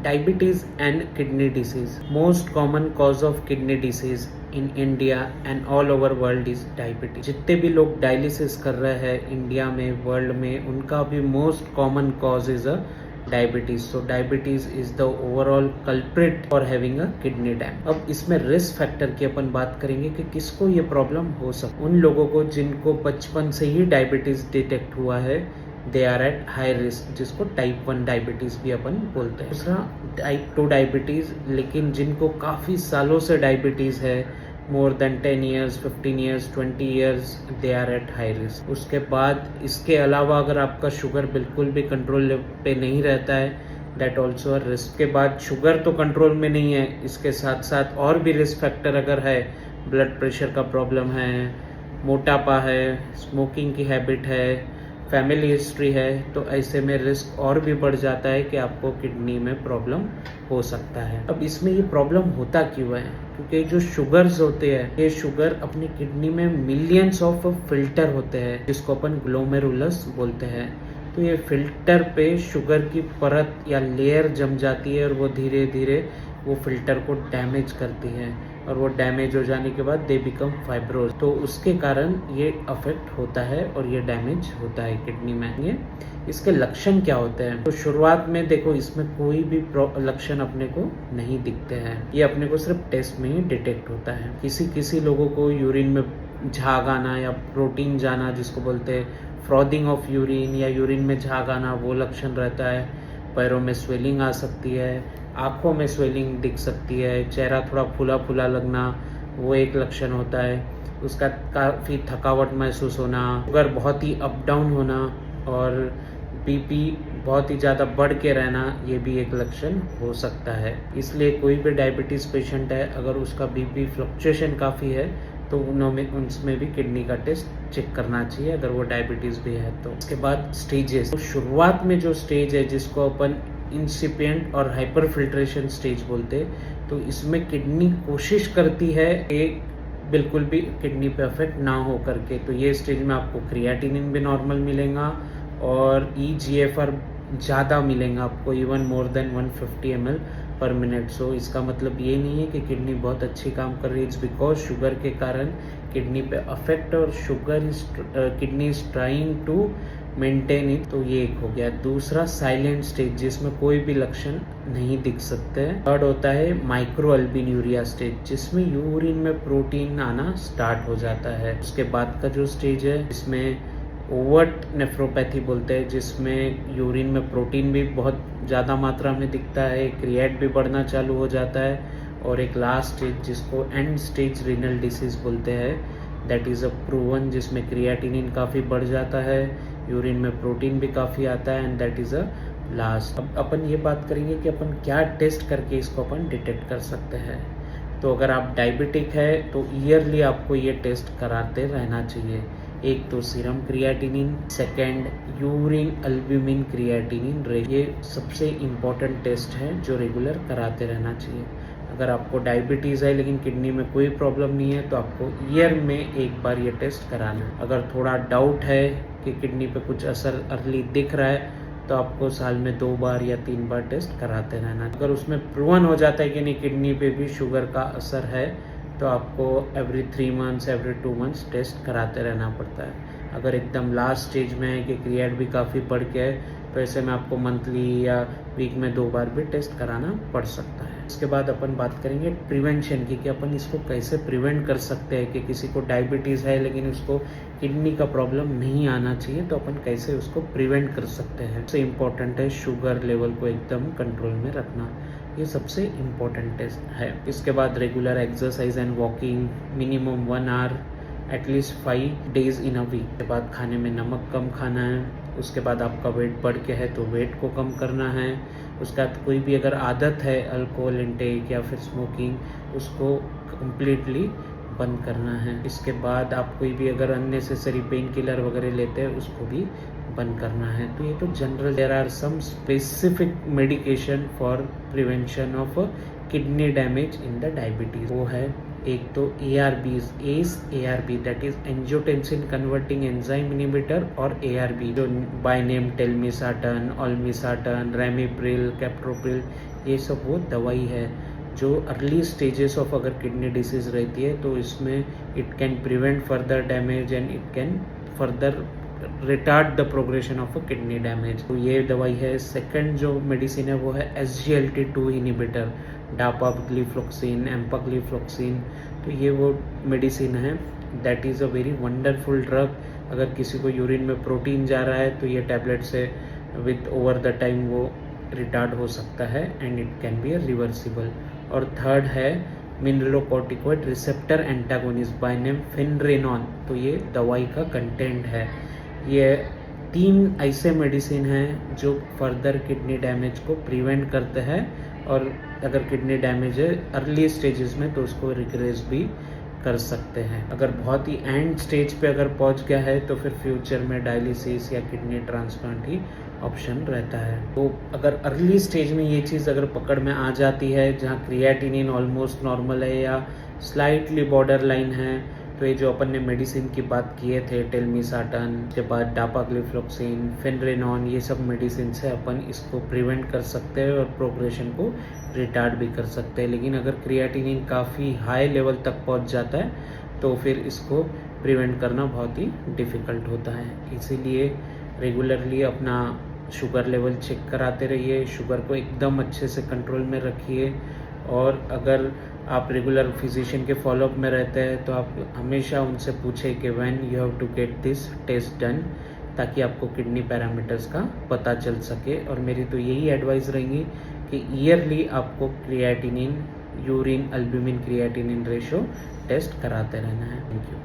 Diabetes and kidney disease. Most common cause of kidney disease in India and all over world is diabetes. जितने भी लोग dialysis कर रहे हैं India में, वर्ल्ड में, उनका भी most common cause is a diabetes. So diabetes is the overall culprit for having a kidney dam. अब इसमें रिस्क फैक्टर की अपन बात करेंगे कि किसको ये प्रॉब्लम हो सकती. उन लोगों को जिनको बचपन से ही डायबिटीज डिटेक्ट हुआ है, they are at high risk, जिसको टाइप 1 डायबिटीज भी अपन बोलते हैं. दूसरा टाइप 2 डायबिटीज, लेकिन जिनको काफ़ी सालों से डायबिटीज है, more than 10 years, 15 years, 20 years, they are at high risk. उसके बाद इसके अलावा अगर आपका शुगर बिल्कुल भी कंट्रोल पे नहीं रहता है, दैट ऑल्सो रिस्क. के बाद शुगर तो कंट्रोल में नहीं है, इसके साथ साथ और भी रिस्क फैक्टर अगर है, ब्लड प्रेशर का प्रॉब्लम है, मोटापा है, स्मोकिंग की हैबिट है, फैमिली हिस्ट्री है, तो ऐसे में रिस्क और भी बढ़ जाता है कि आपको किडनी में प्रॉब्लम हो सकता है. अब इसमें ये प्रॉब्लम होता क्यों है? क्योंकि जो शुगर्स होते हैं, ये शुगर अपनी किडनी में मिलियंस ऑफ फिल्टर होते हैं, जिसको अपन ग्लोमेरुलस बोलते हैं. तो ये फिल्टर पे शुगर की परत या लेयर जम जाती है और वो धीरे धीरे वो फिल्टर को डैमेज करती है, और वो डैमेज हो जाने के बाद दे बिकम फाइब्रोज. तो उसके कारण ये अफेक्ट होता है और ये डैमेज होता है किडनी में. ये इसके लक्षण क्या होते हैं? तो शुरुआत में देखो, इसमें कोई भी लक्षण अपने को नहीं दिखते हैं. ये अपने को सिर्फ टेस्ट में ही डिटेक्ट होता है. किसी लोगों को यूरिन में झाग आना या प्रोटीन जाना, जिसको बोलते हैं फ्रॉदिंग ऑफ यूरिन, या यूरिन में झाग आना, वो लक्षण रहता है. पैरों में स्वेलिंग आ सकती है, आँखों में स्वेलिंग दिख सकती है, चेहरा थोड़ा फूला फूला लगना, वो एक लक्षण होता है. उसका काफ़ी थकावट महसूस होना, शुगर बहुत ही अप डाउन होना, और बीपी बहुत ही ज़्यादा बढ़ के रहना, ये भी एक लक्षण हो सकता है. इसलिए कोई भी डायबिटीज़ पेशेंट है, अगर उसका बीपी फ्लक्चुएशन काफ़ी है, तो उसमें भी किडनी का टेस्ट चेक करना चाहिए, अगर वो डायबिटीज़ भी है तो. उसके बाद स्टेजेस. तो शुरुआत में जो स्टेज है, जिसको अपन इंसिपिएंट और हाइपर फिल्ट्रेशन स्टेज बोलते, तो इसमें किडनी कोशिश करती है कि बिल्कुल भी किडनी पे अफेक्ट ना हो करके. तो ये स्टेज में आपको क्रिएटिनिन भी नॉर्मल मिलेगा और EGFR ज़्यादा मिलेगा आपको, even more than 150 ml per minute. So इसका मतलब ये नहीं है कि किडनी बहुत अच्छी काम कर रही है. इट्स बिकॉज शुगर के कारण किडनी पे अफेक्ट, और kidney is trying to maintain it. तो ये एक हो गया. दूसरा साइलेंट स्टेज, जिसमें कोई भी लक्षण नहीं दिख सकते हैं. थर्ड होता है माइक्रोअल्बिन्यूरिया स्टेज, जिसमें यूरिन में प्रोटीन आना स्टार्ट हो जाता है. उसके बाद का जो स्टेज है, इसमें ओवर्ट नेफ्रोपैथी बोलते हैं, जिसमें यूरिन में प्रोटीन भी बहुत ज़्यादा मात्रा में दिखता है, क्रिएट भी बढ़ना चालू हो जाता है. और एक लास्ट स्टेज, जिसको एंड स्टेज रीनल डिसीज बोलते हैं, दैट इज़ अ प्रूवन, जिसमें क्रिएटिनिन काफ़ी बढ़ जाता है, यूरिन में प्रोटीन भी काफ़ी आता है, and that is a last. अब अपन ये बात करेंगे कि अपन क्या टेस्ट करके इसको अपन डिटेक्ट कर सकते हैं. तो अगर आप डायबिटिक है, तो ईयरली आपको ये टेस्ट कराते रहना चाहिए. एक तो serum creatinine, second urine albumin creatinine ratio. ये सबसे इम्पॉर्टेंट टेस्ट है जो रेगुलर कराते रहना चाहिए. अगर आपको डायबिटीज़ है लेकिन किडनी में कोई प्रॉब्लम नहीं है, तो आपको ईयर में एक बार ये टेस्ट कराना है. अगर थोड़ा डाउट है कि किडनी पे कुछ असर अर्ली दिख रहा है, तो आपको साल में 2 बार या 3 बार टेस्ट कराते रहना. अगर उसमें प्रूवन हो जाता है कि नहीं, किडनी पे भी शुगर का असर है, तो आपको every 3 months, every 2 months test कराते रहना पड़ता है. अगर एकदम लास्ट स्टेज में है कि क्रिएट भी काफ़ी बढ़ के है, तो ऐसे में आपको मंथली या वीक में 2 बार भी टेस्ट कराना पड़ सकता है. इसके बाद अपन बात करेंगे प्रिवेंशन की, कि अपन इसको कैसे प्रिवेंट कर सकते हैं. कि किसी को डायबिटीज़ है लेकिन उसको किडनी का प्रॉब्लम नहीं आना चाहिए, तो अपन कैसे उसको प्रिवेंट कर सकते हैं. सबसे इम्पोर्टेंट है शुगर लेवल को एकदम कंट्रोल में रखना. ये सबसे इम्पोर्टेंट टेस्ट है. इसके बाद regular exercise and walking, minimum 1 hour at least 5 days in a week. के बाद खाने में नमक कम खाना है. उसके बाद आपका वेट बढ़ के है, तो वेट को कम करना है. उसके बाद कोई भी अगर आदत है, अल्कोहल इंटेक या फिर स्मोकिंग, उसको कम्प्लीटली बंद करना है. इसके बाद आप कोई भी अगर अननेसेसरी पेन किलर वगैरह लेते हैं, उसको भी बंद करना है. तो ये तो general. There are some specific medication for prevention of kidney damage in the diabetes. वो है एक तो ARB, that is angiotensin converting enzyme inhibitor, और ARB जो by name telmisartan, olmesartan, ramipril, captopril, ये सब वो दवाई है जो अर्ली स्टेजेस ऑफ अगर किडनी डिसीज़ रहती है तो इसमें it can prevent further damage and it can further retard the progression of a kidney damage. तो ये दवाई है। सेकंड जो मेडिसिन है वो है SGLT2 इनिबिटर, डापाग्लिफ्लोक्सिन, एम्पाग्लिफ्लोक्सिन। तो ये वो मेडिसिन है that is a very wonderful drug. अगर किसी को यूरिन में प्रोटीन जा रहा है तो ये टैबलेट से विथ ओवर द टाइम वो रिटार्ड हो सकता है and it can be a reversible. और थर्ड है mineralocorticoid receptor antagonist by name finerenone. तो ये दवाई का कंटेंट है। ये 3 ऐसे मेडिसिन हैं जो फर्दर किडनी डैमेज को प्रिवेंट करते हैं और अगर किडनी डैमेज है अर्ली स्टेजेस में तो उसको रिग्रेस भी कर सकते हैं। अगर बहुत ही एंड स्टेज पे अगर पहुंच गया है तो फिर फ्यूचर में डायलिसिस या किडनी ट्रांसप्लांट ही ऑप्शन रहता है। तो अगर अर्ली स्टेज में ये चीज़ अगर पकड़ में आ जाती है जहाँ क्रिएटिनिन ऑलमोस्ट नॉर्मल है या स्लाइटली बॉर्डर लाइन है, तो ये जो अपन ने मेडिसिन की बात किए थे टेलमिसाटन के बाद डापाग्लिफ्लोक्सिन, फिनरेनॉन, ये सब मेडिसिन से अपन इसको प्रिवेंट कर सकते हैं और प्रोग्रेशन को रिटार्ड भी कर सकते हैं। लेकिन अगर क्रिएटिनिन काफ़ी हाई लेवल तक पहुंच जाता है तो फिर इसको प्रिवेंट करना बहुत ही डिफ़िकल्ट होता है। इसीलिए रेगुलरली अपना शुगर लेवल चेक कराते रहिए, शुगर को एकदम अच्छे से कंट्रोल में रखिए। और अगर आप रेगुलर फिजिशियन के फॉलोअप में रहते हैं तो आप हमेशा उनसे पूछें कि when you have to get this test done, ताकि आपको किडनी पैरामीटर्स का पता चल सके। और मेरी तो यही एडवाइस रहेंगी कि ईयरली आपको creatinine, urine, albumin creatinine ratio test कराते रहना है। Thank you.